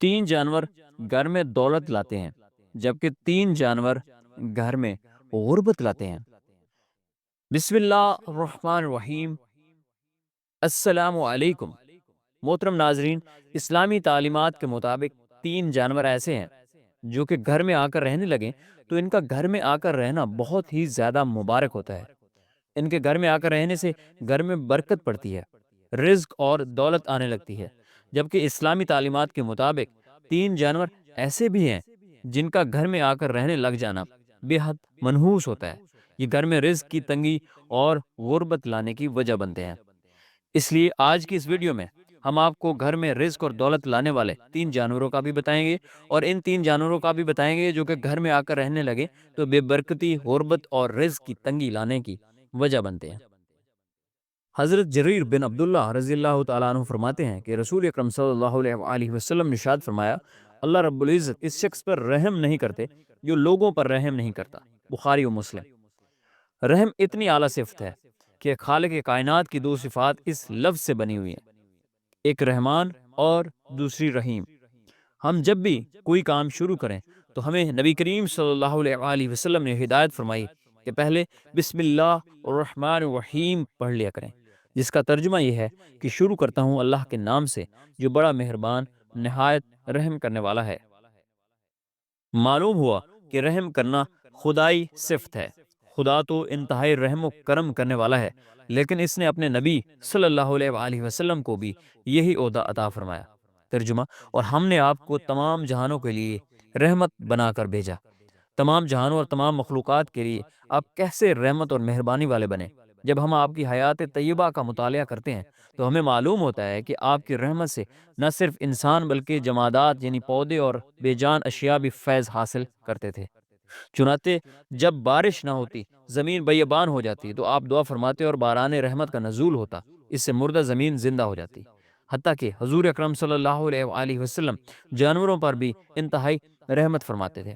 تین جانور گھر میں دولت لاتے ہیں، جبکہ تین جانور گھر میں غربت لاتے ہیں۔ بسم اللہ الرحمن الرحیم۔ السلام علیکم محترم ناظرین، اسلامی تعلیمات کے مطابق تین جانور ایسے ہیں جو کہ گھر میں آ کر رہنے لگیں تو ان کا گھر میں آ کر رہنا بہت ہی زیادہ مبارک ہوتا ہے۔ ان کے گھر میں آ کر رہنے سے گھر میں برکت پڑتی ہے، رزق اور دولت آنے لگتی ہے۔ جبکہ اسلامی تعلیمات کے مطابق تین جانور ایسے بھی ہیں جن کا گھر میں آ کر رہنے لگ جانا بے حد منحوس ہوتا ہے۔ یہ گھر میں رزق کی تنگی اور غربت لانے کی وجہ بنتے ہیں۔ اس لیے آج کی اس ویڈیو میں ہم آپ کو گھر میں رزق اور دولت لانے والے تین جانوروں کا بھی بتائیں گے، اور ان تین جانوروں کا بھی بتائیں گے جو کہ گھر میں آ کر رہنے لگے تو بے برکتی، غربت اور رزق کی تنگی لانے کی وجہ بنتے ہیں۔ حضرت جریر بن عبداللہ رضی اللہ تعالیٰ عنہ فرماتے ہیں کہ رسول اکرم صلی اللہ علیہ وآلہ وسلم نے ارشاد فرمایا، اللہ رب العزت اس شخص پر رحم نہیں کرتے جو لوگوں پر رحم نہیں کرتا۔ بخاری و مسلم۔ رحم اتنی اعلیٰ صفت ہے کہ خالق کائنات کی دو صفات اس لفظ سے بنی ہوئی ہیں، ایک رحمان اور دوسری رحیم۔ ہم جب بھی کوئی کام شروع کریں تو ہمیں نبی کریم صلی اللہ علیہ وآلہ وسلم نے ہدایت فرمائی کہ پہلے بسم اللہ الرحمن الرحیم پڑھ لیا کریں، جس کا ترجمہ یہ ہے کہ شروع کرتا ہوں اللہ کے نام سے جو بڑا مہربان، نہایت رحم کرنے والا ہے۔ معلوم ہوا کہ رحم کرنا خدائی صفت ہے۔ خدا تو انتہائی رحم و کرم کرنے والا ہے، لیکن اس نے اپنے نبی صلی اللہ علیہ وآلہ وسلم کو بھی یہی عہدہ عطا فرمایا۔ ترجمہ: اور ہم نے آپ کو تمام جہانوں کے لیے رحمت بنا کر بھیجا۔ تمام جہانوں اور تمام مخلوقات کے لیے آپ کیسے رحمت اور مہربانی والے بنے۔ جب ہم آپ کی حیات طیبہ کا مطالعہ کرتے ہیں تو ہمیں معلوم ہوتا ہے کہ آپ کی رحمت سے نہ صرف انسان بلکہ جمادات یعنی پودے اور بے جان اشیاء بھی فیض حاصل کرتے تھے۔ چنانچہ جب بارش نہ ہوتی، زمین بیابان ہو جاتی، تو آپ دعا فرماتے اور باران رحمت کا نزول ہوتا، اس سے مردہ زمین زندہ ہو جاتی۔ حتیٰ کہ حضور اکرم صلی اللہ علیہ وآلہ وسلم جانوروں پر بھی انتہائی رحمت فرماتے تھے۔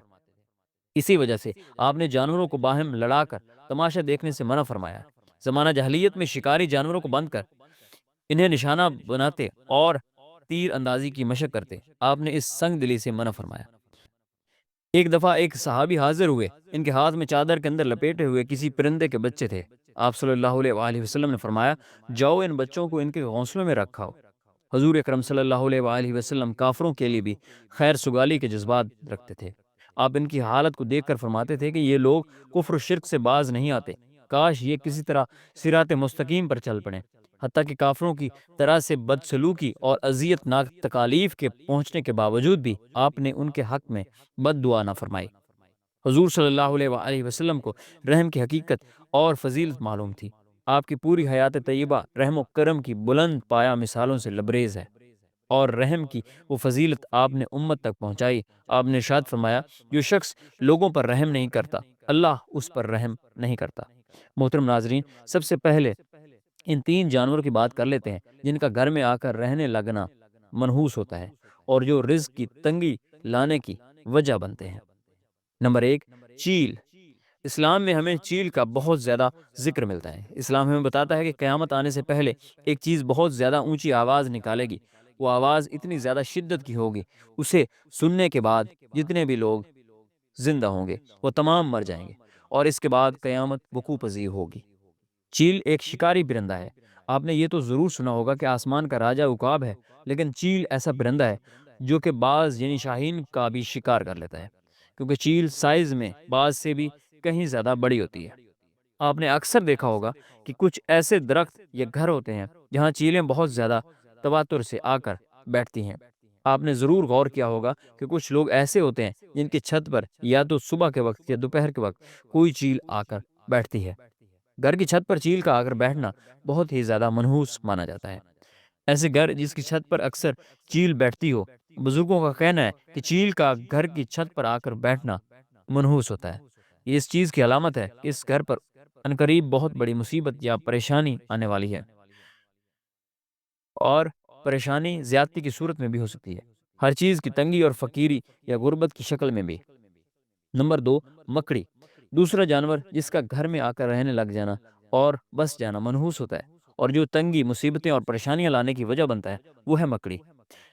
اسی وجہ سے آپ نے جانوروں کو باہم لڑا کر تماشا دیکھنے سے منع فرمایا۔ زمانہ جاہلیت میں شکاری جانوروں کو بند کر انہیں نشانہ بناتے اور تیر اندازی کی مشق کرتے۔ آپ نے اس سنگ دلی سے منع فرمایا۔ ایک دفعہ ایک صحابی حاضر ہوئے، ان کے ہاتھ میں چادر کے اندر لپیٹے ہوئے کسی پرندے کے بچے تھے۔ آپ صلی اللہ علیہ وآلہ وسلم نے فرمایا، جاؤ ان بچوں کو ان کے گھونسلوں میں رکھاؤ۔ حضور اکرم صلی اللہ علیہ وآلہ وسلم کافروں کے لیے بھی خیر سگالی کے جذبات رکھتے تھے۔ آپ ان کی حالت کو دیکھ کر فرماتے تھے کہ یہ لوگ کفر و شرک سے باز نہیں آتے، کاش یہ کسی طرح صراط مستقیم پر چل پڑیں۔ حتیٰ کہ کافروں کی طرح سے بدسلوکی اور اذیت ناک تکالیف کے پہنچنے کے باوجود بھی آپ نے ان کے حق میں بد دعا نہ فرمائی۔ حضور صلی اللہ علیہ وآلہ وسلم کو رحم کی حقیقت اور فضیلت معلوم تھی۔ آپ کی پوری حیات طیبہ رحم و کرم کی بلند پایہ مثالوں سے لبریز ہے، اور رحم کی وہ فضیلت آپ نے امت تک پہنچائی۔ آپ نے ارشاد فرمایا، جو شخص لوگوں پر رحم نہیں کرتا، اللہ اس پر رحم نہیں کرتا۔ محترم ناظرین، سب سے پہلے ان تین جانوروں کی بات کر لیتے ہیں جن کا گھر میں آ کر رہنے لگنا منحوس ہوتا ہے اور جو رزق کی تنگی لانے کی وجہ بنتے ہیں۔ نمبر ایک، چیل۔ اسلام میں ہمیں چیل کا بہت زیادہ ذکر ملتا ہے۔ اسلام ہمیں بتاتا ہے کہ قیامت آنے سے پہلے ایک چیز بہت زیادہ اونچی آواز نکالے گی۔ وہ آواز اتنی زیادہ شدت کی ہوگی، اسے سننے کے بعد جتنے بھی لوگ زندہ ہوں گے وہ تمام مر جائیں گے، اور اس کے بعد قیامت وقوع پذیر ہوگی۔ چیل ایک شکاری پرندہ ہے۔ آپ نے یہ تو ضرور سنا ہوگا کہ آسمان کا راجہ عقاب ہے، لیکن چیل ایسا پرندہ ہے جو کہ باز یعنی شاہین کا بھی شکار کر لیتا ہے، کیونکہ چیل سائز میں باز سے بھی کہیں زیادہ بڑی ہوتی ہے۔ آپ نے اکثر دیکھا ہوگا کہ کچھ ایسے درخت یا گھر ہوتے ہیں جہاں چیلیں بہت زیادہ تواتر سے آ کر بیٹھتی ہیں۔ آپ نے ضرور غور کیا ہوگا کہ کچھ لوگ ایسے ہوتے ہیں جن کی چھت پر یا تو صبح کے وقت یا دوپہر کے وقت کوئی چیل آ کر بیٹھتی ہے۔ گھر کی چھت پر چیل کا آ کر بیٹھنا بہت ہی زیادہ منحوس مانا جاتا ہے۔ ایسے گھر جس کی چھت پر اکثر چیل بیٹھتی ہو، بزرگوں کا کہنا ہے کہ چیل کا گھر کی چھت پر آ کر بیٹھنا منحوس ہوتا ہے۔ یہ اس چیز کی علامت ہے کہ اس گھر پر عنقریب بہت بڑی مصیبت یا پریشانی آنے والی ہے، اور پریشانی زیادتی کی صورت میں بھی ہو سکتی ہے، ہر چیز کی تنگی اور فقیری یا غربت کی شکل میں بھی۔ نمبر دو، مکڑی۔ دوسرا جانور جس کا گھر میں آ کر رہنے لگ جانا اور بس جانا منحوس ہوتا ہے اور جو تنگی، مصیبتیں اور پریشانیاں لانے کی وجہ بنتا ہے وہ ہے مکڑی۔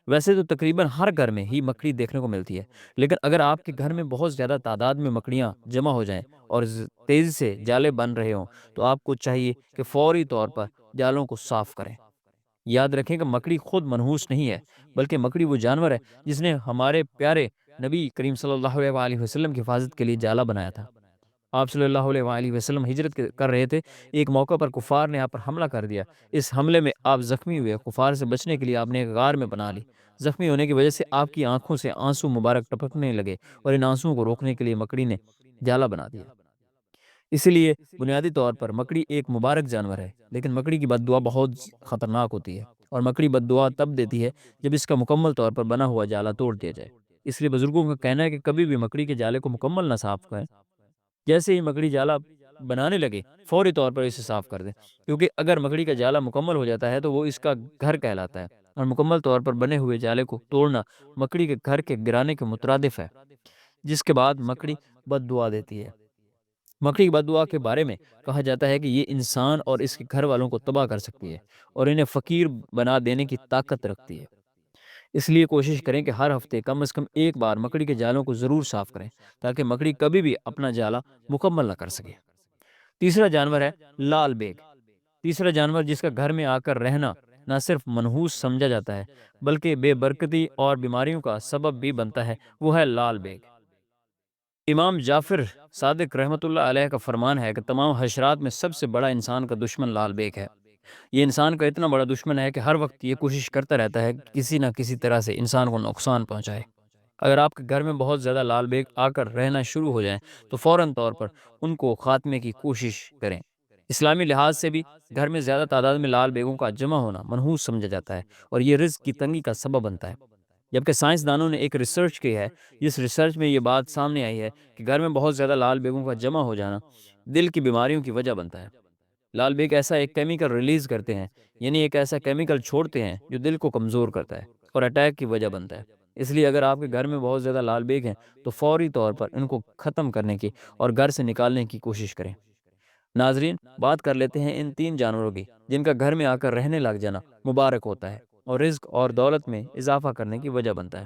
ویسے تو تقریباً ہر گھر میں ہی مکڑی دیکھنے کو ملتی ہے، لیکن اگر آپ کے گھر میں بہت زیادہ تعداد میں مکڑیاں جمع ہو جائیں اور تیزی سے جالے بن رہے ہوں تو آپ کو چاہیے کہ فوری طور پر جالوں کو صاف کریں۔ یاد رکھیں کہ مکڑی خود منحوس نہیں ہے، بلکہ مکڑی وہ جانور ہے جس نے ہمارے پیارے نبی کریم صلی اللہ علیہ وآلہ وسلم کی حفاظت کے لیے جالا بنایا تھا۔ آپ صلی اللہ علیہ وآلہ وسلم ہجرت کر رہے تھے، ایک موقع پر کفار نے آپ پر حملہ کر دیا۔ اس حملے میں آپ زخمی ہوئے، کفار سے بچنے کے لیے آپ نے ایک غار میں بنا لی۔ زخمی ہونے کی وجہ سے آپ کی آنکھوں سے آنسو مبارک ٹپکنے لگے اور ان آنسوؤں کو روکنے کے لیے مکڑی نے جالا بنا دیا۔ اسی لیے بنیادی طور پر مکڑی ایک مبارک جانور ہے، لیکن مکڑی کی بد دعا بہت خطرناک ہوتی ہے، اور مکڑی بد دعا تب دیتی ہے جب اس کا مکمل طور پر بنا ہوا جالا توڑ دیا جائے۔ اس لیے بزرگوں کا کہنا ہے کہ کبھی بھی مکڑی کے جالے کو مکمل نہ صاف کریں۔ جیسے ہی مکڑی جالا بنانے لگے فوری طور پر اسے صاف کر دیں، کیونکہ اگر مکڑی کا جالا مکمل ہو جاتا ہے تو وہ اس کا گھر کہلاتا ہے، اور مکمل طور پر بنے ہوئے جالے کو توڑنا مکڑی کے گھر کے گرانے کے مترادف ہے، جس کے بعد مکڑی بد دعا دیتی ہے۔ مکڑی کی بد دعا کے بارے میں کہا جاتا ہے کہ یہ انسان اور اس کے گھر والوں کو تباہ کر سکتی ہے اور انہیں فقیر بنا دینے کی طاقت رکھتی ہے۔ اس لیے کوشش کریں کہ ہر ہفتے کم از کم ایک بار مکڑی کے جالوں کو ضرور صاف کریں، تاکہ مکڑی کبھی بھی اپنا جالا مکمل نہ کر سکے۔ تیسرا جانور ہے لال بیگ۔ تیسرا جانور جس کا گھر میں آ کر رہنا نہ صرف منحوس سمجھا جاتا ہے بلکہ بے برکتی اور بیماریوں کا سبب بھی بنتا ہے، وہ ہے لال بیگ۔ امام جعفر صادق رحمۃ اللہ علیہ کا فرمان ہے کہ تمام حشرات میں سب سے بڑا انسان کا دشمن لال بیگ ہے۔ یہ انسان کا اتنا بڑا دشمن ہے کہ ہر وقت یہ کوشش کرتا رہتا ہے کہ کسی نہ کسی طرح سے انسان کو نقصان پہنچائے۔ اگر آپ کے گھر میں بہت زیادہ لال بیگ آ کر رہنا شروع ہو جائیں تو فوراً طور پر ان کو خاتمے کی کوشش کریں۔ اسلامی لحاظ سے بھی گھر میں زیادہ تعداد میں لال بیگوں کا جمع ہونا منحوس سمجھا جاتا ہے اور یہ رزق کی تنگی کا سبب بنتا ہے، جبکہ سائنسدانوں نے ایک ریسرچ کی ہے جس ریسرچ میں یہ بات سامنے آئی ہے کہ گھر میں بہت زیادہ لال بیگوں کا جمع ہو جانا دل کی بیماریوں کی وجہ بنتا ہے۔ لال بیگ ایسا ایک کیمیکل ریلیز کرتے ہیں، یعنی ایک ایسا کیمیکل چھوڑتے ہیں جو دل کو کمزور کرتا ہے اور اٹیک کی وجہ بنتا ہے۔ اس لیے اگر آپ کے گھر میں بہت زیادہ لال بیگ ہیں تو فوری طور پر ان کو ختم کرنے کی اور گھر سے نکالنے کی کوشش کریں۔ ناظرین، بات کر لیتے ہیں ان تین جانوروں کی جن کا گھر میں آ کر رہنے لگ جانا مبارک ہوتا ہے اور رزق اور دولت میں اضافہ کرنے کی وجہ بنتا ہے۔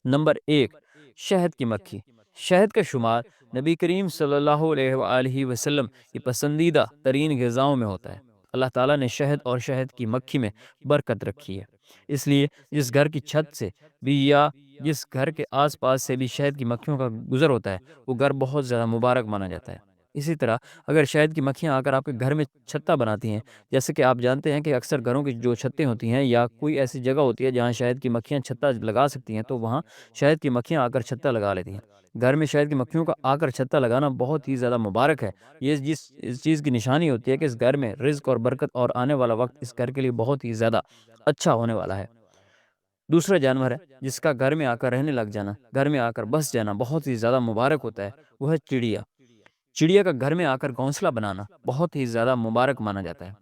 نمبر ایک، شہد کی مکھی۔ شہد کا شمار نبی کریم صلی اللہ علیہ وآلہ وسلم کی پسندیدہ ترین غذاؤں میں ہوتا ہے۔ اللہ تعالیٰ نے شہد اور شہد کی مکھی میں برکت رکھی ہے، اس لیے جس گھر کی چھت سے بھی یا جس گھر کے آس پاس سے بھی شہد کی مکھیوں کا گزر ہوتا ہے وہ گھر بہت زیادہ مبارک مانا جاتا ہے۔ اسی طرح اگر شہد کی مکھیاں آ کر آپ کے گھر میں چھتہ بناتی ہیں، جیسے کہ آپ جانتے ہیں کہ اکثر گھروں کی جو چھتیں ہوتی ہیں یا کوئی ایسی جگہ ہوتی ہے جہاں شہد کی مکھیاں چھتہ لگا سکتی ہیں، تو وہاں شہد کی مکھیاں آ کر چھتہ لگا لیتی ہیں۔ گھر میں شہد کی مکھیوں کا آ کر چھتہ لگانا بہت ہی زیادہ مبارک ہے۔ یہ اس چیز کی نشانی ہوتی ہے کہ اس گھر میں رزق اور برکت اور آنے والا وقت اس گھر کے لیے بہت ہی زیادہ اچھا ہونے والا ہے۔ دوسرا جانور ہے جس کا گھر میں آ کر رہنے لگ جانا، گھر میں آ کر بس جانا بہت ہی زیادہ مبارک ہوتا ہے، وہ ہے چڑیا۔ چڑیا کا گھر میں آ کر گھونسلہ بنانا بہت ہی زیادہ مبارک مانا جاتا ہے۔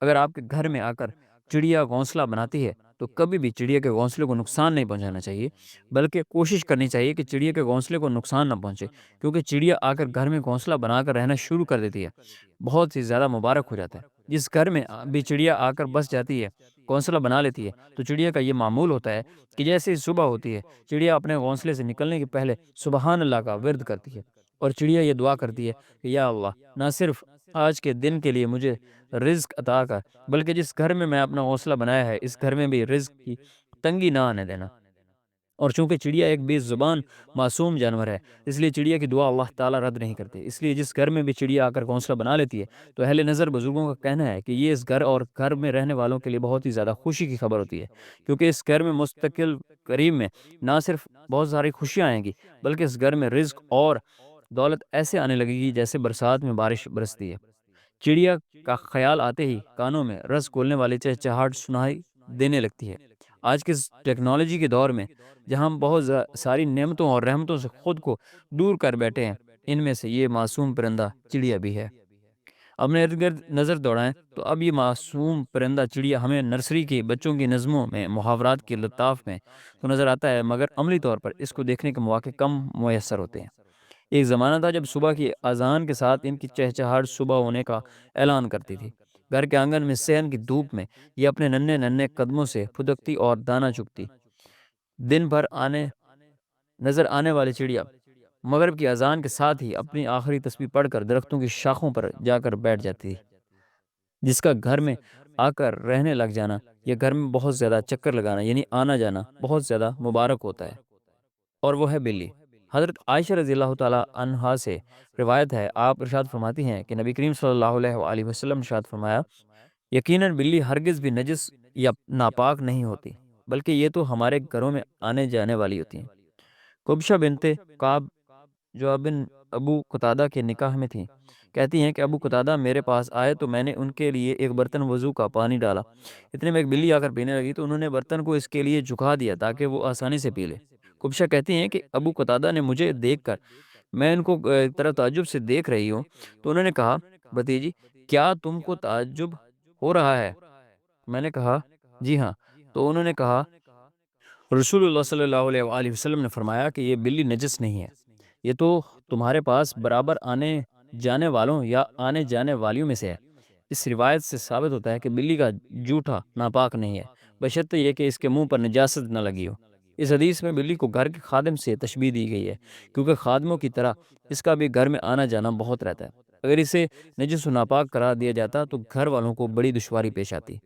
اگر آپ کے گھر میں آ کر چڑیا گھونسلہ بناتی ہے تو کبھی بھی چڑیا کے گھونسلے کو نقصان نہیں پہنچانا چاہیے، بلکہ کوشش کرنی چاہیے کہ چڑیا کے گھونسلے کو نقصان نہ پہنچے، کیونکہ چڑیا آ کر گھر میں گھونسلہ بنا کر رہنا شروع کر دیتی ہے، بہت ہی زیادہ مبارک ہو جاتا ہے۔ جس گھر میں بھی چڑیا آ کر بس جاتی ہے، گھونسلہ بنا لیتی ہے، تو چڑیا کا یہ معمول ہوتا ہے کہ جیسے ہی صبح ہوتی ہے چڑیا اپنے گھونسلے سے نکلنے کے پہلے سبحان اللہ کا ورد کرتی ہے، اور چڑیا یہ دعا کرتی ہے کہ یا اللہ، نہ صرف آج کے دن کے لیے مجھے رزق عطا کر، بلکہ جس گھر میں میں اپنا گھونسلہ بنایا ہے اس گھر میں بھی رزق کی تنگی نہ آنے دینا۔ اور چونکہ چڑیا ایک بے زبان معصوم جانور ہے، اس لیے چڑیا کی دعا اللہ تعالیٰ رد نہیں کرتے۔ اس لیے جس گھر میں بھی چڑیا آ کر گھونسلہ بنا لیتی ہے تو اہل نظر بزرگوں کا کہنا ہے کہ یہ اس گھر اور گھر میں رہنے والوں کے لیے بہت ہی زیادہ خوشی کی خبر ہوتی ہے، کیونکہ اس گھر میں مستقل قریب میں نہ صرف بہت ساری خوشیاں آئیں گی بلکہ اس گھر میں رزق اور دولت ایسے آنے لگے گی جیسے برسات میں بارش برستی ہے۔ چڑیا کا خیال آتے ہی کانوں میں رس گھولنے والی چہچہاہٹ سنائی دینے لگتی ہے۔ آج کے اس ٹیکنالوجی کے دور میں جہاں ہم بہت ساری نعمتوں اور رحمتوں سے خود کو دور کر بیٹھے ہیں، ان میں سے یہ معصوم پرندہ چڑیا بھی ہے۔ اپنے ارد گرد نظر دوڑائیں تو اب یہ معصوم پرندہ چڑیا ہمیں نرسری کے بچوں کی نظموں میں، محاورات کے لطاف میں تو نظر آتا ہے، مگر عملی طور پر اس کو دیکھنے کے مواقع کم میسر ہوتے ہیں۔ ایک زمانہ تھا جب صبح کی اذان کے ساتھ ان کی چہچہاہٹ صبح ہونے کا اعلان کرتی تھی۔ گھر کے آنگن میں صحن کی دھوپ میں یہ اپنے ننھے ننھے قدموں سے پھدکتی اور دانہ چگتی۔ دن بھر نظر آنے والی چڑیا مغرب کی اذان کے ساتھ ہی اپنی آخری تسبیح پڑھ کر درختوں کی شاخوں پر جا کر بیٹھ جاتی تھی۔ جس کا گھر میں آ کر رہنے لگ جانا یا گھر میں بہت زیادہ چکر لگانا یعنی آنا جانا بہت زیادہ مبارک ہوتا ہے، اور وہ ہے بلی۔ حضرت عائشہ رضی اللہ تعالیٰ عنہا سے روایت ہے، آپ ارشاد فرماتی ہیں کہ نبی کریم صلی اللہ علیہ وآلہ وسلم نے ارشاد فرمایا، یقیناً بلی ہرگز بھی نجس یا ناپاک نہیں ہوتی، بلکہ یہ تو ہمارے گھروں میں آنے جانے والی ہوتی ہیں۔ کبشہ بنت کعب جو ابو قتادہ کے نکاح میں تھیں، کہتی ہیں کہ ابو قتادہ میرے پاس آئے تو میں نے ان کے لیے ایک برتن وضو کا پانی ڈالا، اتنے میں ایک بلی آ کر پینے لگی تو انہوں نے برتن کو اس کے لیے جھکا دیا تاکہ وہ آسانی سے پی لے۔ کبشہ کہتی ہیں کہ ابو قتادہ نے مجھے دیکھ کر، میں ان کو ایک طرح تعجب سے دیکھ رہی ہوں، تو انہوں نے کہا، بھتیجی کیا تم کو تعجب ہو رہا ہے؟ میں نے کہا جی ہاں۔ تو انہوں نے کہا، رسول اللہ صلی اللہ علیہ وآلہ وسلم نے فرمایا کہ یہ بلی نجس نہیں ہے، یہ تو تمہارے پاس برابر آنے جانے والوں یا آنے جانے والیوں میں سے ہے۔ اس روایت سے ثابت ہوتا ہے کہ بلی کا جوٹا ناپاک نہیں ہے، بشرطے یہ کہ اس کے منہ پر نجاست نہ لگی ہو۔ اس حدیث میں بلی کو گھر کے خادم سے تشبیہ دی گئی ہے، کیونکہ خادموں کی طرح اس کا بھی گھر میں آنا جانا بہت رہتا ہے۔ اگر اسے نجس و ناپاک قرار دیا جاتا تو گھر والوں کو بڑی دشواری پیش آتی۔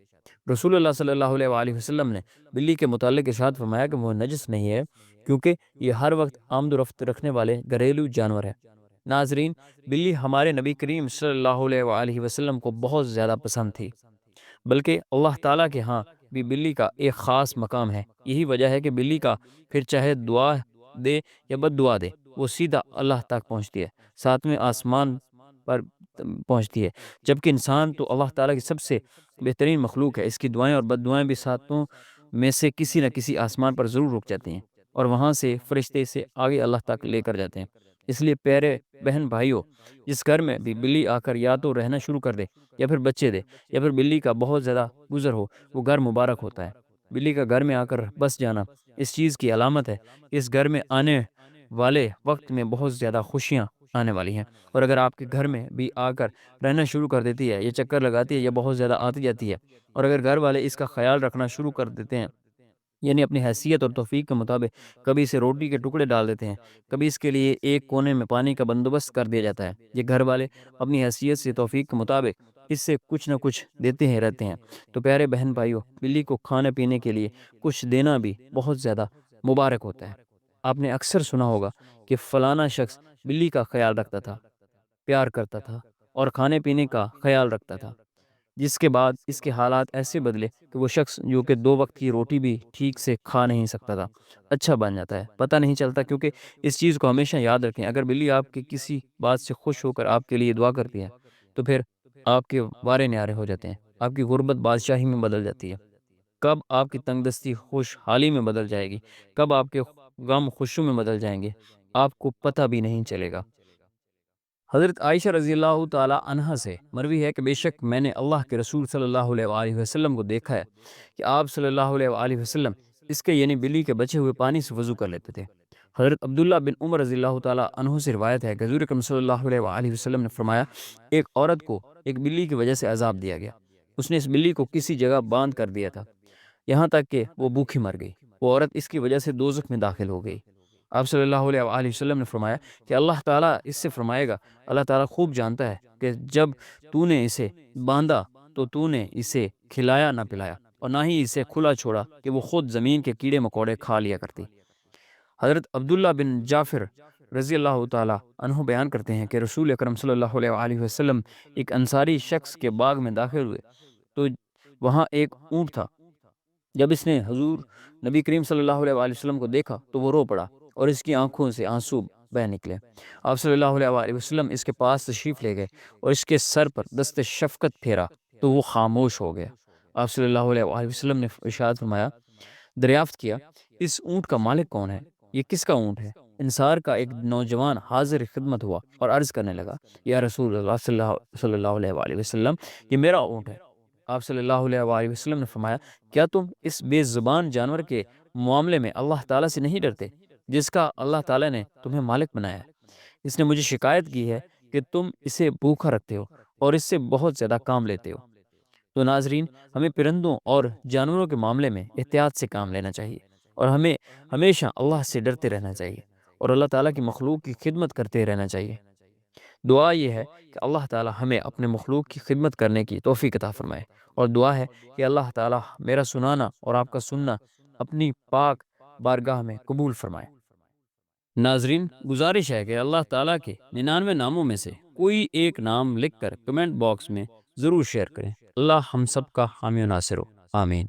رسول اللہ صلی اللہ علیہ وآلہ وسلم نے بلی کے متعلق ارشاد فرمایا کہ وہ نجس نہیں ہے، کیونکہ یہ ہر وقت آمد و رفت رکھنے والے گھریلو جانور ہے۔ ناظرین، بلی ہمارے نبی کریم صلی اللہ علیہ وآلہ وسلم کو بہت زیادہ پسند تھی، بلکہ اللہ تعالیٰ کے ہاں بھی بلی کا ایک خاص مقام ہے۔ یہی وجہ ہے کہ بلی کا پھر چاہے دعا دے یا بد دعا دے، وہ سیدھا اللہ تک پہنچتی ہے، ساتویں آسمان پر پہنچتی ہے، جبکہ انسان تو اللہ تعالیٰ کی سب سے بہترین مخلوق ہے۔ اس کی دعائیں اور بد دعائیں بھی ساتوں میں سے کسی نہ کسی آسمان پر ضرور رک جاتی ہیں، اور وہاں سے فرشتے اسے آگے اللہ تک لے کر جاتے ہیں۔ اس لیے پیارے بہن بھائیوں، جس گھر میں بھی بلی آ کر یا تو رہنا شروع کر دے یا پھر بچے دے یا پھر بلی کا بہت زیادہ گزر ہو، وہ گھر مبارک ہوتا ہے۔ بلی کا گھر میں آ کر بس جانا اس چیز کی علامت ہے، اس گھر میں آنے والے وقت میں بہت زیادہ خوشیاں آنے والی ہیں۔ اور اگر آپ کے گھر میں بھی آ کر رہنا شروع کر دیتی ہے، یا چکر لگاتی ہے، یا بہت زیادہ آتی جاتی ہے، اور اگر گھر والے اس کا خیال رکھنا شروع کر دیتے ہیں، یعنی اپنی حیثیت اور توفیق کے مطابق کبھی اسے روٹی کے ٹکڑے ڈال دیتے ہیں، کبھی اس کے لیے ایک کونے میں پانی کا بندوبست کر دیا جاتا ہے، یہ گھر والے اپنی حیثیت سے توفیق کے مطابق اس سے کچھ نہ کچھ دیتے ہی رہتے ہیں، تو پیارے بہن بھائیوں، بلی کو کھانے پینے کے لیے کچھ دینا بھی بہت زیادہ مبارک ہوتا ہے۔ آپ نے اکثر سنا ہوگا کہ فلانا شخص بلی کا خیال رکھتا تھا، پیار کرتا تھا اور کھانے پینے کا خیال رکھتا تھا، جس کے بعد اس کے حالات ایسے بدلے کہ وہ شخص جو کہ 2 وقت کی روٹی بھی ٹھیک سے کھا نہیں سکتا تھا، اچھا بن جاتا ہے، پتہ نہیں چلتا۔ کیونکہ اس چیز کو ہمیشہ یاد رکھیں، اگر بلی آپ کے کسی بات سے خوش ہو کر آپ کے لیے دعا کرتی ہے تو پھر آپ کے وارے نیارے ہو جاتے ہیں، آپ کی غربت بادشاہی میں بدل جاتی ہے، کب آپ کی تنگ دستی خوشحالی میں بدل جائے گی، کب آپ کے غم خوشیوں میں بدل جائیں گے، آپ کو پتہ بھی نہیں چلے گا۔ حضرت عائشہ رضی اللہ تعالی عنہا سے مروی ہے کہ بے شک میں نے اللہ کے رسول صلی اللہ علیہ وآلہ وسلم کو دیکھا ہے کہ آپ صلی اللہ علیہ وآلہ وسلم اس کے یعنی بلی کے بچے ہوئے پانی سے وضو کر لیتے تھے۔ حضرت عبداللہ بن عمر رضی اللہ تعالی عنہ سے روایت ہے کہ حضور اکرم صلی اللہ علیہ وآلہ وسلم نے فرمایا، ایک عورت کو ایک بلی کی وجہ سے عذاب دیا گیا، اس نے اس بلی کو کسی جگہ باندھ کر دیا تھا، یہاں تک کہ وہ بھوکی مر گئی، وہ عورت اس کی وجہ سے دوزخ میں داخل ہو گئی۔ آپ صلی اللہ علیہ وآلہ وسلم نے فرمایا کہ اللہ تعالیٰ اس سے فرمائے گا، اللہ تعالیٰ خوب جانتا ہے کہ جب تو نے اسے باندھا تو نے اسے کھلایا نہ پلایا، اور نہ ہی اسے کھلا چھوڑا کہ وہ خود زمین کے کیڑے مکوڑے کھا لیا کرتی۔ حضرت عبداللہ بن جعفر رضی اللہ تعالیٰ عنہ بیان کرتے ہیں کہ رسول اکرم صلی اللہ علیہ وآلہ وسلم ایک انصاری شخص کے باغ میں داخل ہوئے تو وہاں ایک اونٹ تھا۔ جب اس نے حضور نبی کریم صلی اللہ علیہ وآلہ وسلم کو دیکھا تو وہ رو پڑا اور اس کی آنکھوں سے آنسو بہہ نکلے۔ آپ صلی اللہ علیہ وآلہ وسلم اس کے پاس تشریف لے گئے اور اس کے سر پر دست شفقت پھیرا تو وہ خاموش ہو گیا۔ آپ صلی اللہ علیہ وآلہ وسلم نے ارشاد فرمایا، دریافت کیا، اس اونٹ کا مالک کون ہے؟ یہ کس کا اونٹ ہے؟ انصار کا ایک نوجوان حاضر خدمت ہوا اور عرض کرنے لگا، یا رسول اللہ صلی اللہ علیہ وآلہ وسلم، یہ میرا اونٹ ہے۔ آپ صلی اللہ علیہ وآلہ وسلم نے فرمایا، کیا تم اس بے زبان جانور کے معاملے میں اللہ تعالیٰ سے نہیں ڈرتے جس کا اللہ تعالیٰ نے تمہیں مالک بنایا ہے؟ اس نے مجھے شکایت کی ہے کہ تم اسے بھوکا رکھتے ہو اور اس سے بہت زیادہ کام لیتے ہو۔ تو ناظرین، ہمیں پرندوں اور جانوروں کے معاملے میں احتیاط سے کام لینا چاہیے، اور ہمیں ہمیشہ اللہ سے ڈرتے رہنا چاہیے، اور اللہ تعالیٰ کی مخلوق کی خدمت کرتے رہنا چاہیے۔ دعا یہ ہے کہ اللہ تعالیٰ ہمیں اپنے مخلوق کی خدمت کرنے کی توفیق عطا فرمائے، اور دعا ہے کہ اللہ تعالیٰ میرا سنانا اور آپ کا سننا اپنی پاک بارگاہ میں قبول فرمائے۔ ناظرین، گزارش ہے کہ اللہ تعالیٰ کے 99 ناموں میں سے کوئی ایک نام لکھ کر کمنٹ باکس میں ضرور شیئر کریں۔ اللہ ہم سب کا حامی و ناصر ہو، آمین۔